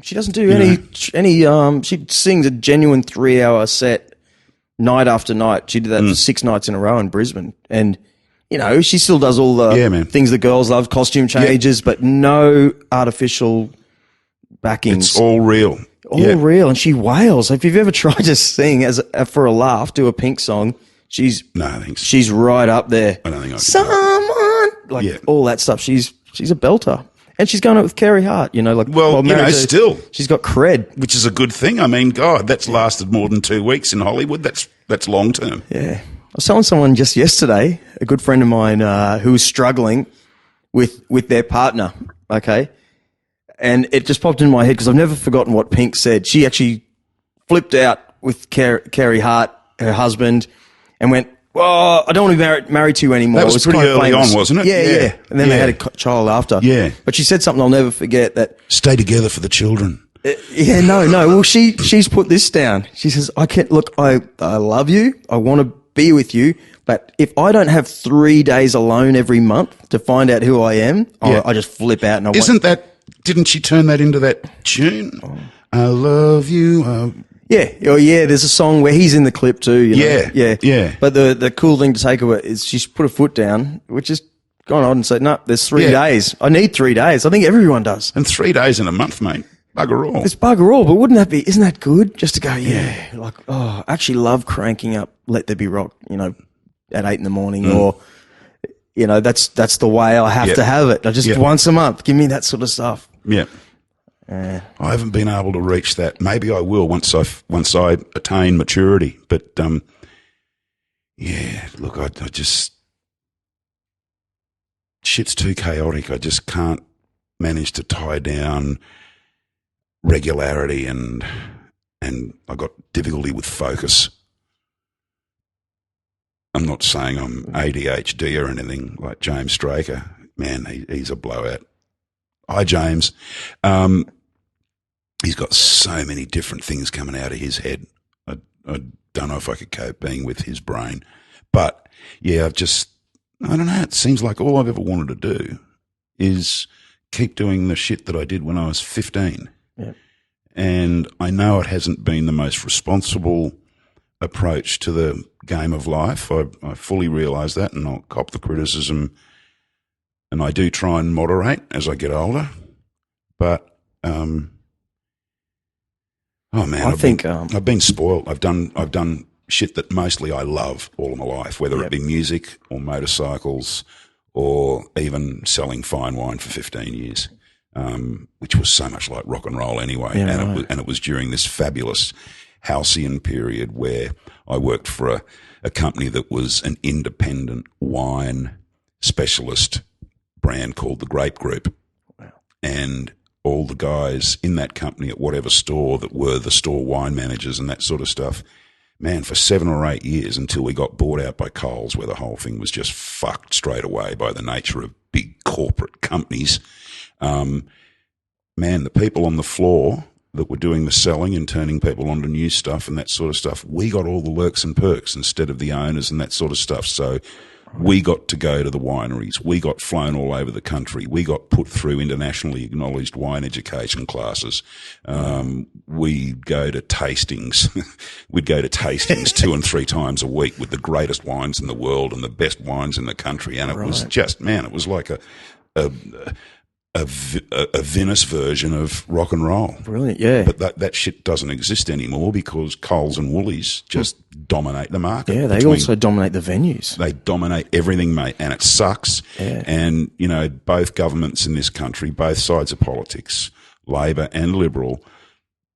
She doesn't do any. She sings a genuine 3-hour set night after night. She did that for 6 nights in a row in Brisbane, and she still does all the things the girls love, costume changes, but no artificial backings. It's all real. All real, and she wails. If you've ever tried to sing for a laugh, do a Pink song, she's right up there. I don't think I could. Someone all that stuff. She's a belter. And she's going out with Kerry Hart, still. She's got cred. Which is a good thing. I mean, God, that's lasted more than 2 weeks in Hollywood. That's long term. Yeah. I was telling someone just yesterday, a good friend of mine who was struggling with their partner, okay? And it just popped in my head because I've never forgotten what Pink said. She actually flipped out with Kerry Hart, her husband, and went, well, I don't want to be married to you anymore. That was pretty early on, wasn't it? Yeah. And then they had a child after. Yeah. But she said something I'll never forget that. Stay together for the children. No. Well, she's put this down. She says, I love you. I want to be with you. But if I don't have 3 days alone every month to find out who I am, I just flip out. And Didn't she turn that into that tune? Oh. I love you. Yeah. There's a song where he's in the clip too. Yeah. But the cool thing to take away is she's put her foot down, which is gone on and said, no, there's 3 days. I need 3 days. I think everyone does. And 3 days in a month, mate. Bugger all. It's bugger all, but isn't that good? Just to go, I actually love cranking up Let There Be Rock, at 8 a.m, or, that's the way I have to have it. I just once a month, give me that sort of stuff. Yeah. I haven't been able to reach that. Maybe I will once I attain maturity. But look, I just shit's too chaotic. I just can't manage to tie down regularity, and I got difficulty with focus. I'm not saying I'm ADHD or anything like James Straker. Man, he's a blowout. Hi, James. He's got so many different things coming out of his head. I don't know if I could cope being with his brain. But, I don't know. It seems like all I've ever wanted to do is keep doing the shit that I did when I was 15. Yeah. And I know it hasn't been the most responsible approach to the game of life. I fully realise that, and I'll cop the criticism. And I do try and moderate as I get older. But, I've been spoiled. I've done shit that mostly I love all of my life, whether it be music or motorcycles or even selling fine wine for 15 years, which was so much like rock and roll anyway. Yeah, and it was during this fabulous halcyon period where I worked for a company that was an independent wine specialist brand called the Grape Group. Wow. And all the guys in that company at whatever store that were the store wine managers and that sort of stuff, man, for 7 or 8 years until we got bought out by Coles, where the whole thing was just fucked straight away by the nature of big corporate companies. Man, the people on the floor that were doing the selling and turning people onto new stuff and that sort of stuff, we got all the lurks and perks instead of the owners and that sort of stuff. So we got to go to the wineries. We got flown all over the country. We got put through internationally acknowledged wine education classes. We'd go to tastings. We'd go to tastings 2 and 3 times a week with the greatest wines in the world and the best wines in the country. And it was just, man, it was like a Venice version of rock and roll. Brilliant, yeah. But that shit doesn't exist anymore because Coles and Woolies just dominate the market. Yeah, they also dominate the venues. They dominate everything, mate, and it sucks. Yeah. And, both governments in this country, both sides of politics, Labor and Liberal,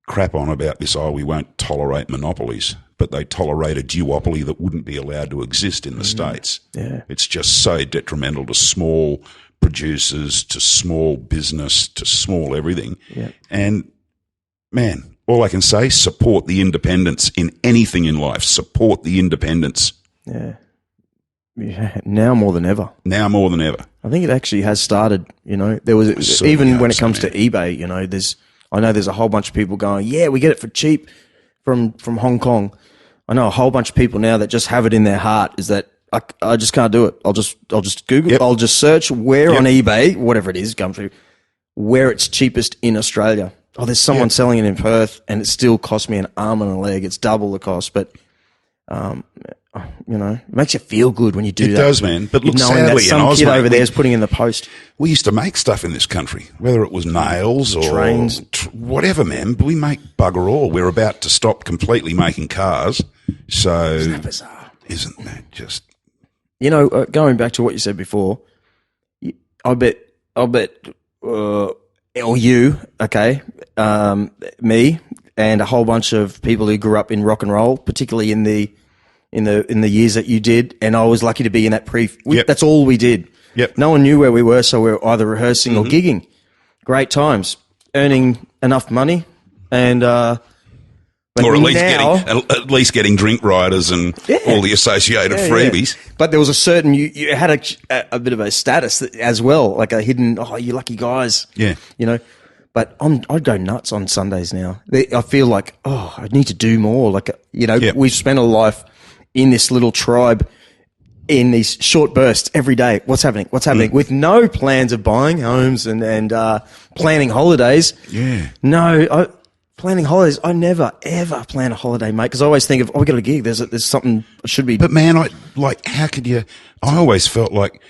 crap on about this, we won't tolerate monopolies, but they tolerate a duopoly that wouldn't be allowed to exist in the States. Yeah. It's just so detrimental to small producers, to small business, to small everything. Yeah. And, man, all I can say, support the independents in anything in life. Support the independents. Yeah. Now more than ever. Now more than ever. I think it actually has started, there was, even when it comes to eBay, I know there's a whole bunch of people going, yeah, we get it for cheap from Hong Kong. I know a whole bunch of people now that just have it in their heart is that I just can't do it. I'll just Google. Yep. I'll just search where on eBay, whatever it is, come through, where it's cheapest in Australia. oh, there's someone selling it in Perth, and it still cost me an arm and a leg. It's double the cost, but you know, it makes you feel good when you do that. It does, man. But look, knowing sadly, that some kid over there is putting in the post. We used to make stuff in this country, whether it was nails or Trains. whatever, man. But we make bugger all. We're about to stop completely making cars. So Isn't that bizarre? isn't that just... You know, going back to what you said before, I bet, or you, okay, me, and a whole bunch of people who grew up in rock and roll, particularly in the years that you did, and I was lucky to be in that Yep. That's all we did. Yep. No one knew where we were, so we were either rehearsing or gigging. Great times, earning enough money, and Or at least getting drink riders and all the associated freebies. Yeah. But there was a certain you had a bit of a status as well, like a hidden. Oh, you lucky guys. Yeah. You know. But I'd go nuts on Sundays now. I feel like I need to do more. Like we've spent a life in this little tribe, in these short bursts every day. What's happening? With no plans of buying homes and planning holidays. Yeah. No. Planning holidays, I never ever plan a holiday, mate, because I always think of, we got a gig. There's something should be. But man, how could you? I always felt like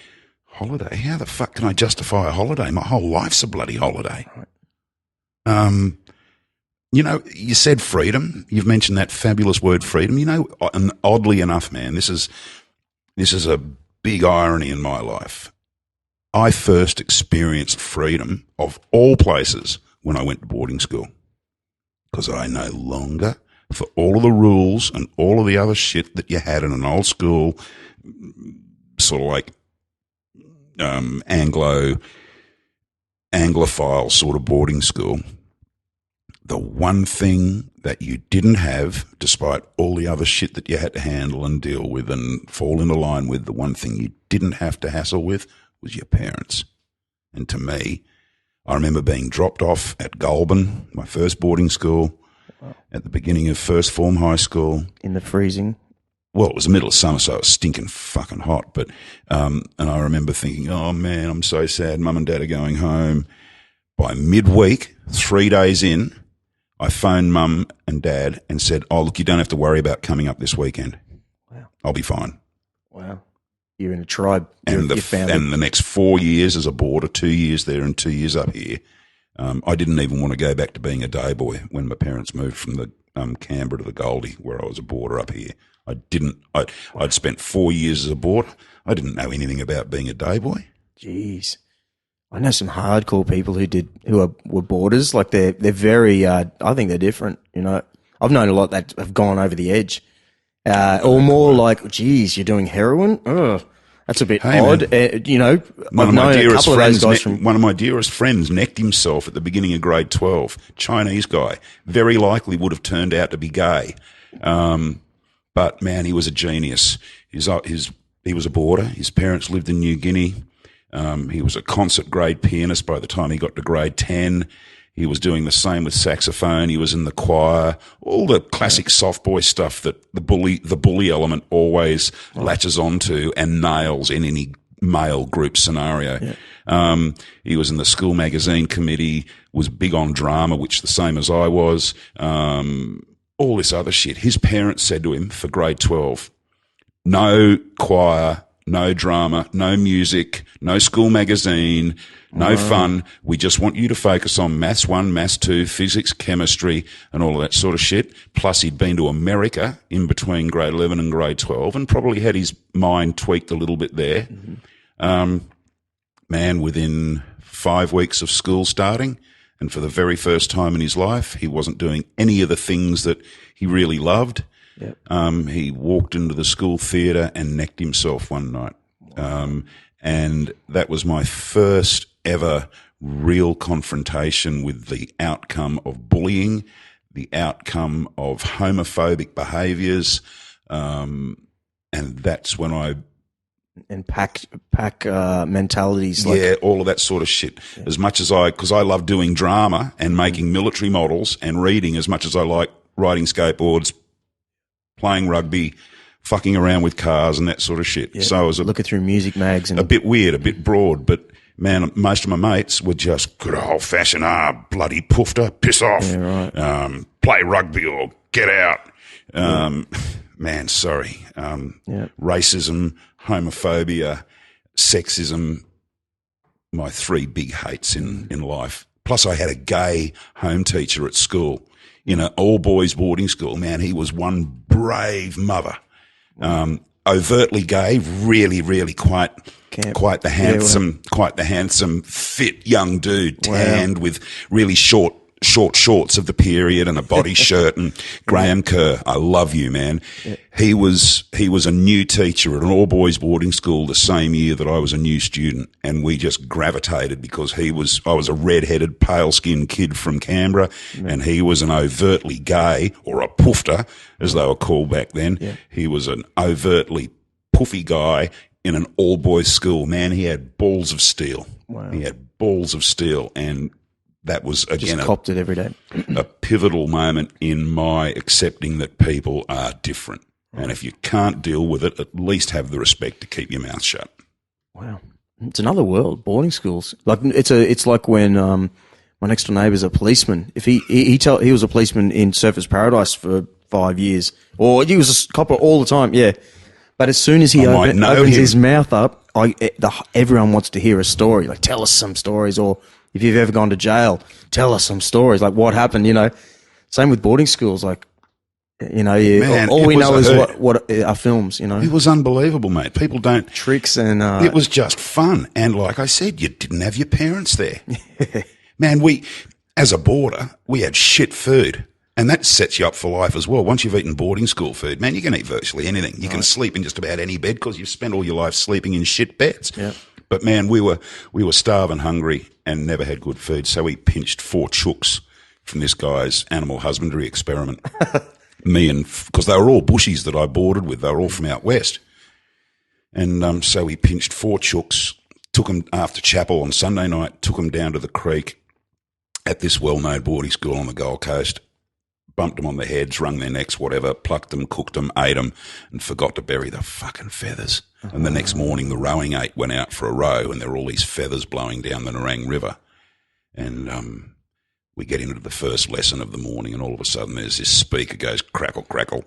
holiday. How the fuck can I justify a holiday? My whole life's a bloody holiday. You know, you said freedom. You've mentioned that fabulous word, freedom. You know, and oddly enough, man, this is a big irony in my life. I first experienced freedom of all places when I went to boarding school. Because I no longer, for all of the rules and all of the other shit that you had in an old school, sort of like Anglophile sort of boarding school, the one thing that you didn't have, despite all the other shit that you had to handle and deal with and fall into line with, the one thing you didn't have to hassle with was your parents. And to me, I remember being dropped off at Goulburn, my first boarding school, at the beginning of first form high school. In the freezing? Well, it was the middle of summer, so it was stinking fucking hot. But and I remember thinking, oh, man, I'm so sad. Mum and Dad are going home. By midweek, 3 days in, I phoned Mum and Dad and said, oh, look, you don't have to worry about coming up this weekend. Wow. I'll be fine. Wow. You're in a tribe. And the next 4 years as a boarder, 2 years there and 2 years up here, I didn't even want to go back to being a day boy when my parents moved from the Canberra to the Goldie, where I was a boarder up here. I'd spent 4 years as a boarder. I didn't know anything about being a day boy. Jeez. I know some hardcore people who were boarders. Like they're very, I think they're different. You know, I've known a lot that have gone over the edge. Or more like, geez, you're doing heroin? Ugh, that's a bit odd. You know, one of my dearest friends necked himself at the beginning of grade 12. Chinese guy. Very likely would have turned out to be gay. But, man, he was a genius. He was a boarder. His parents lived in New Guinea. He was a concert grade pianist by the time he got to grade 10. He was doing the same with saxophone. He was in the choir, all the classic soft boy stuff that the bully element always latches onto and nails in any male group scenario. Yeah. He was in the school magazine committee, was big on drama, which the same as I was. All this other shit. His parents said to him for grade 12, no choir, no drama, no music, no school magazine, no fun. We just want you to focus on Maths 1, Maths 2, physics, chemistry, and all of that sort of shit. Plus, he'd been to America in between grade 11 and grade 12 and probably had his mind tweaked a little bit there. Mm-hmm. Man, within 5 weeks of school starting, and for the very first time in his life, he wasn't doing any of the things that he really loved. Yep. He walked into the school theatre and necked himself one night. Wow. And that was my first ever real confrontation with the outcome of bullying, the outcome of homophobic behaviours, and that's when I... And pack mentalities. All of that sort of shit. Yeah. As much as because I love doing drama and making military models and reading as much as I like riding skateboards, playing rugby, fucking around with cars and that sort of shit. Yeah. So I was looking through music mags and a bit weird, a bit broad, but man, most of my mates were just good old-fashioned, bloody poofter, piss off, play rugby or get out. Man, sorry. Racism, homophobia, sexism, my three big hates in life. Plus I had a gay home teacher at school in an all-boys boarding school. Man, he was one brave mother. Overtly gay, really, really quite the handsome, fit young dude, tanned with really short shorts of the period and a body shirt. And Graham Kerr, I love you, man. Yeah. He was a new teacher at an all boys boarding school the same year that I was a new student, and we just gravitated because I was a red-headed, pale-skinned kid from Canberra, and he was an overtly gay, or a poofter, as they were called back then. Yeah. He was an overtly puffy guy in an all boys school. Man, he had balls of steel. Wow. He had balls of steel, and that was, again, just copped it every day. A pivotal moment in my accepting that people are different. Right. And if you can't deal with it, at least have the respect to keep your mouth shut. Wow. It's another world, boarding schools. Like it's like when my next door neighbour's a policeman. If he was a policeman in Surfers Paradise for 5 years, or he was a copper all the time, yeah. But as soon as he opens his mouth up, everyone wants to hear a story. Like, tell us some stories, or if you've ever gone to jail, tell us some stories. Like, what happened? You know, same with boarding schools. Like, you know, all we know is what are films. You know, it was unbelievable, mate. People don't tricks and it was just fun. And like I said, you didn't have your parents there. Man, as a boarder, we had shit food. And that sets you up for life as well. Once you've eaten boarding school food, man, you can eat virtually anything. You can sleep in just about any bed because you've spent all your life sleeping in shit beds. Yeah. But man, we were starving, hungry, and never had good food. So we pinched 4 chooks from this guy's animal husbandry experiment. Because they were all bushies that I boarded with. They were all from out west. And so we pinched 4 chooks, took them after chapel on Sunday night, took them down to the creek at this well-known boarding school on the Gold Coast. Bumped them on the heads, wrung their necks, whatever, plucked them, cooked them, ate them, and forgot to bury the fucking feathers. And the next morning, the rowing 8 went out for a row, and there were all these feathers blowing down the Nerang River. And we get into the first lesson of the morning, and all of a sudden there's this speaker goes, crackle, crackle.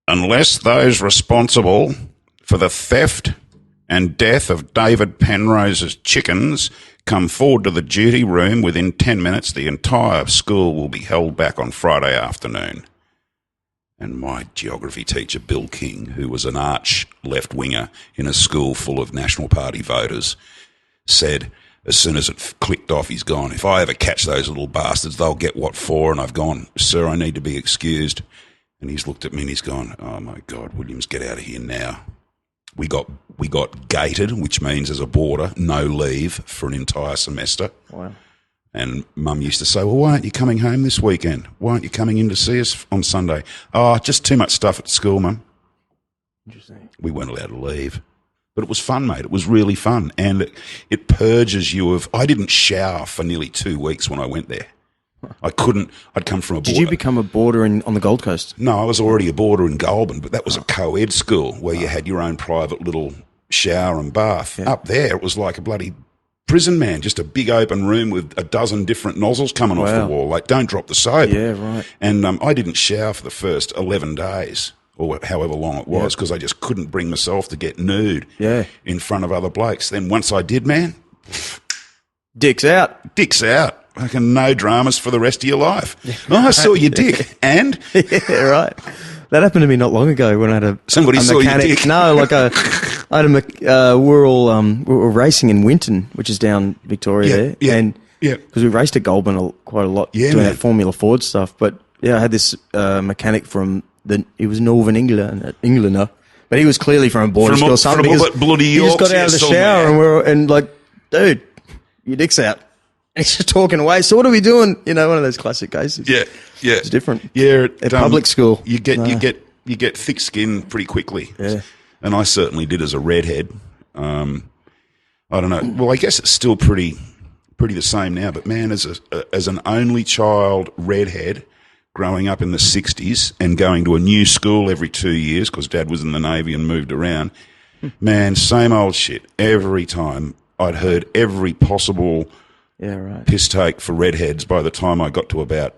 Unless those responsible for the theft and death of David Penrose's chickens come forward to the duty room within 10 minutes, the entire school will be held back on Friday afternoon. And my geography teacher, Bill King, who was an arch left-winger in a school full of National Party voters, said, as soon as it clicked off, he's gone, if I ever catch those little bastards, they'll get what for. And I've gone, sir, I need to be excused. And he's looked at me and he's gone, oh, my God, Williams, get out of here now. We got gated, which means as a boarder, no leave for an entire semester. Wow. And Mum used to say, well, why aren't you coming home this weekend? Why aren't you coming in to see us on Sunday? Oh, just too much stuff at school, Mum. Interesting. We weren't allowed to leave. But it was fun, mate. It was really fun. And it purges you of... I didn't shower for nearly 2 weeks when I went there. I'd come from a boarder. Did you become a boarder on the Gold Coast? No, I was already a boarder in Goulburn, but that was a co-ed school where you had your own private little shower and bath. Yeah. Up there, it was like a bloody prison, man, just a big open room with a dozen different nozzles coming off the wall. Like, don't drop the soap. Yeah, right. And I didn't shower for the first 11 days or however long it was because I just couldn't bring myself to get nude in front of other blokes. Then once I did, man... Dick's out. Dick's out. Fucking no dramas for the rest of your life. Oh, I saw your dick. And? Yeah, right. That happened to me not long ago when I had Somebody saw your dick? No, like I had we were racing in Winton, which is down Victoria there. Yeah. And because we raced at Goulburn quite a lot doing that Formula Ford stuff. But yeah, I had this mechanic from he was Northern Englander, but he was clearly from a boarding school or something. From bloody York. He just got out of the shower and like, dude, your dick's out. And he's just talking away. So what are we doing? You know, one of those classic cases. Yeah. It's different. Yeah, at public school, you get thick skin pretty quickly. Yeah, and I certainly did as a redhead. I don't know. Well, I guess it's still pretty the same now. But man, as an only child redhead growing up in the 60s and going to a new school every 2 years because Dad was in the Navy and moved around, man, same old shit every time. I'd heard every possible Yeah, right. piss take for redheads by the time I got to about